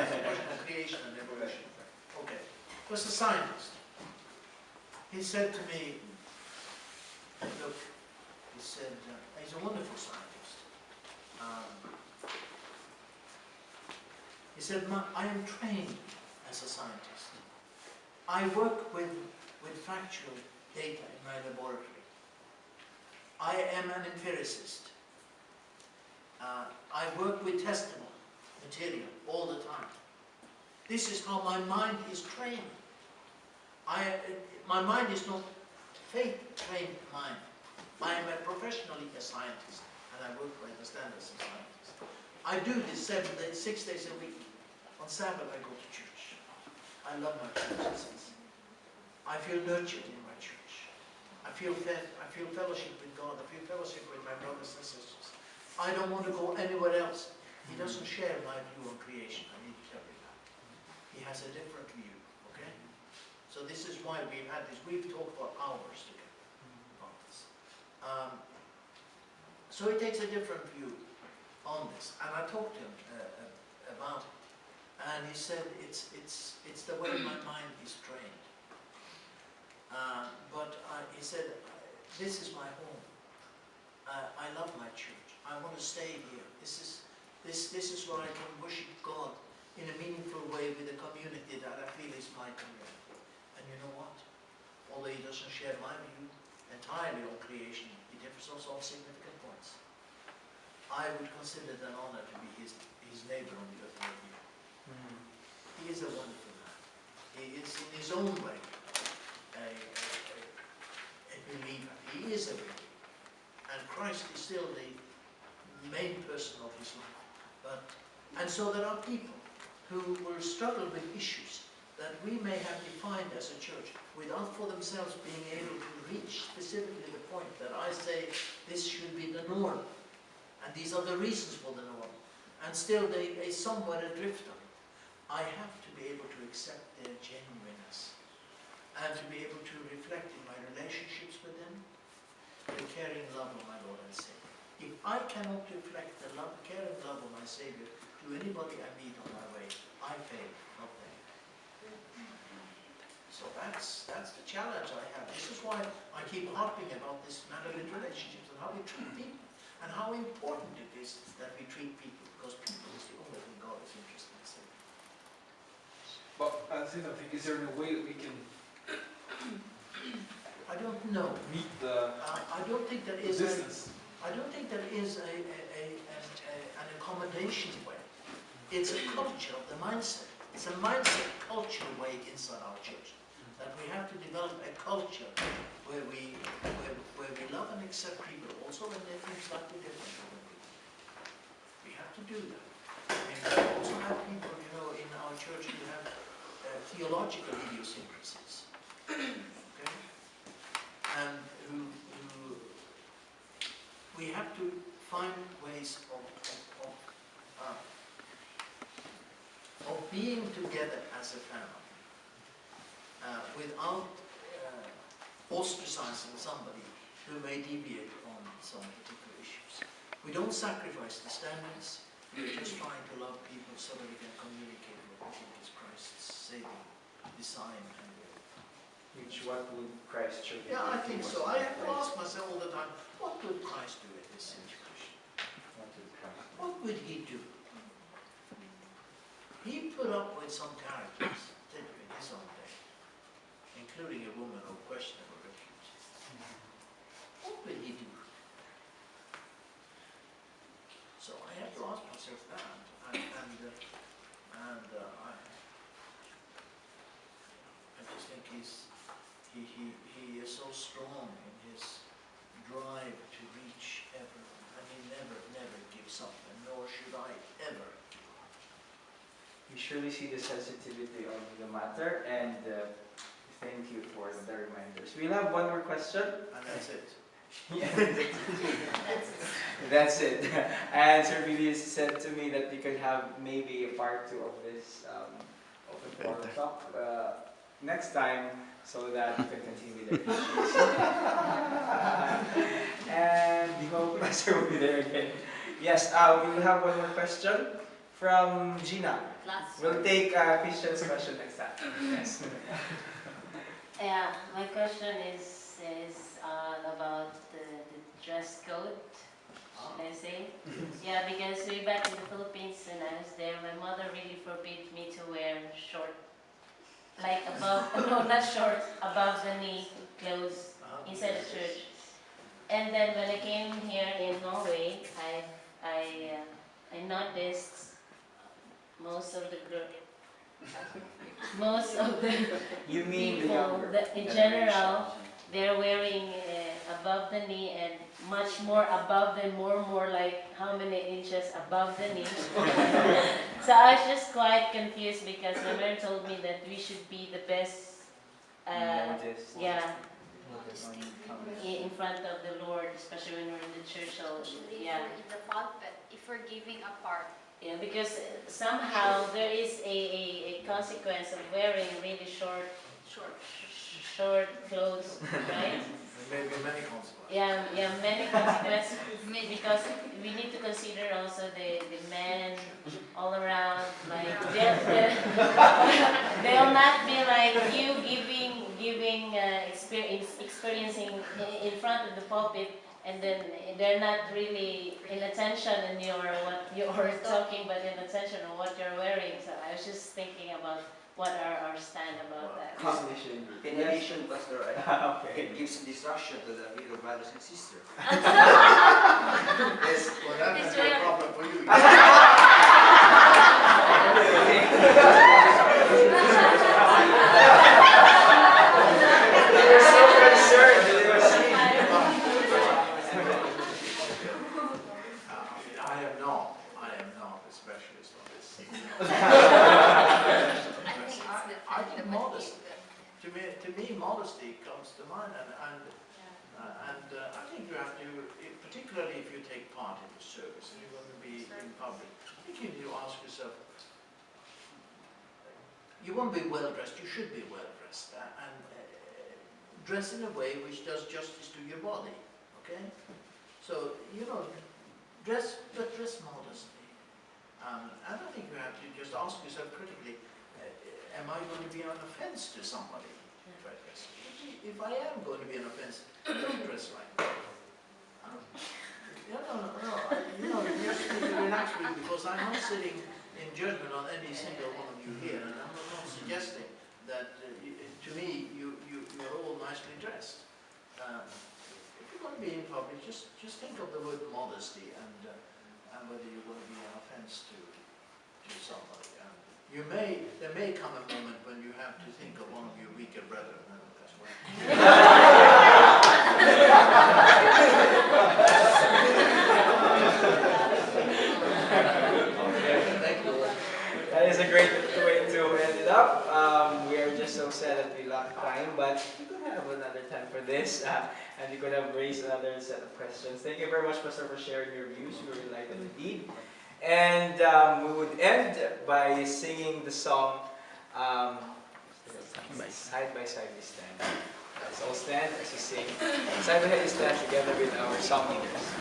question of creation and evolution. Okay. Was a scientist. He said to me, look, he said, he's a wonderful scientist. He said, I am trained as a scientist. I work with factual data in my laboratory. I am an empiricist. I work with testable material all the time. This is how my mind is trained. My mind is not faith-trained mind. I am professionally a scientist, and I work by the standards of scientist. I do this 6 days a week. On Sabbath I go to church. I love my church. I feel nurtured in my church. I feel fed. I feel fellowship with God. I feel fellowship with my brothers and sisters. I don't want to go anywhere else. He doesn't share my view on creation. I need to tell you that. He has a different view. Okay? So this is why we've had this. We've talked for hours together on this. So he takes a different view on this, and I talked to him about it, and he said it's the way my mind is trained. He said, this is my home. I love my church. I want to stay here. This is where I can worship God in a meaningful way with a community that I feel is my community. And you know what? Although he doesn't share my view entirely on creation, he differs also on significant points. I would consider it an honor to be his neighbor on the earth. He is a wonderful man. He is in his own way a believer. He is a believer. And Christ is still the main person of his life. And so there are people who will struggle with issues that we may have defined as a church without for themselves being able to reach specifically the point that I say this should be the norm. And these are the reasons for the norm. And still they somewhat adrift on it. I have to be able to accept their genuineness and to be able to reflect in my relationships with them the caring love of my Lord and Savior. If I cannot reflect the caring love of my Savior to anybody I meet on my way, I fail, not them. So that's the challenge I have. This is why I keep harping about this matter with relationships and how we treat people and how important it is that we treat people, because people is the only thing God is interested in saying. But at the same time, is there a way that we can I don't know. meet the I don't think there is distance? I don't think there is an accommodation way. It's a culture of the mindset. It's a mindset culture way inside our church. That we have to develop a culture where we love and accept people, also when they think slightly different from we. We have to do that. We also have people, you know, in our church who have theological idiosyncrasies. Okay? And who we have to find ways of being together as a family without ostracizing somebody who may deviate on some particular issues. We don't sacrifice the standards. We're just trying to love people so that we can communicate what we think is Christ's saving design and will. What would Christ show? Yeah, I think so. I have to ask myself all the time, what would Christ do in this situation? What would he do? He put up with some characters, didn't he, in his own day, including a woman of questionable repute. What would he do? So I have to ask myself that, I just think he is so strong in his drive to reach everyone, and he never gives up, and nor should I ever. We surely see the sensitivity of the matter, and thank you for the reminders. We'll have one more question. And that's it. Yeah. That's it. And Sir Billy said to me that we could have maybe a part 2 of this open forum talk next time, so that we can continue the issues. And we hope Pastor will be there again. Yes, we will have one more question from Gina. Last We'll take Christian's question next time. Yes. Yeah, my question is about the dress code, should I say? Yeah, because way back in the Philippines when I was there, my mother really forbade me to wear short, like above, no, not short, above the knee clothes inside the church. And then when I came here in Norway, I noticed most of the You mean the people, younger in general, they're wearing above the knee and much more above than more like how many inches above the knee. So I was just quite confused because my mother told me that we should be the best, Modest. yeah, in front of the Lord, especially when we're in the church. So yeah. In the pulpit, if we're giving a part. Yeah, because somehow there is a consequence of wearing really short clothes, right? Maybe many consequences. Yeah, many consequences because we need to consider also the men all around. Like they'll not be like you experiencing in front of the pulpit, and then they're not really in attention in what you're talking, but in attention on what you're wearing. So I was just thinking about what are our stand about that. In addition, Pastor, Okay. it gives instruction to the little brothers and sisters. Yes, well, that is a problem for you. You're so concerned. I am not a specialist on this. I think modesty. To me, modesty comes to mind, and I think you have to, particularly if you take part in the service and you're going to be in public, I think you need to ask yourself. You won't be well dressed. You should be well dressed, and dress in a way which does justice to your body. Okay, so dress modestly, and I think you have to just ask yourself critically. Am I going to be an offense to somebody if I dress? If I am going to be an offense, don't dress like that. No. You just need to relax me because I'm not sitting in judgment on any single one of you here, and I'm not suggesting that to me you're all nicely dressed. If you're going to be in public, just think of the word modesty and whether you're going to be an offense to somebody. There may come a moment when you have to think of one of your weaker brethren as well. Thank you. That is a great way to end it up. We are just so sad that we lack time, but we could have another time for this, and we could have raised another set of questions. Thank you very much, Pastor, for sharing your views. We were enlightened indeed. And we would end by singing the song, Side by Side We Stand. Let's all stand as we sing. Side by Side we stand together with our song leaders.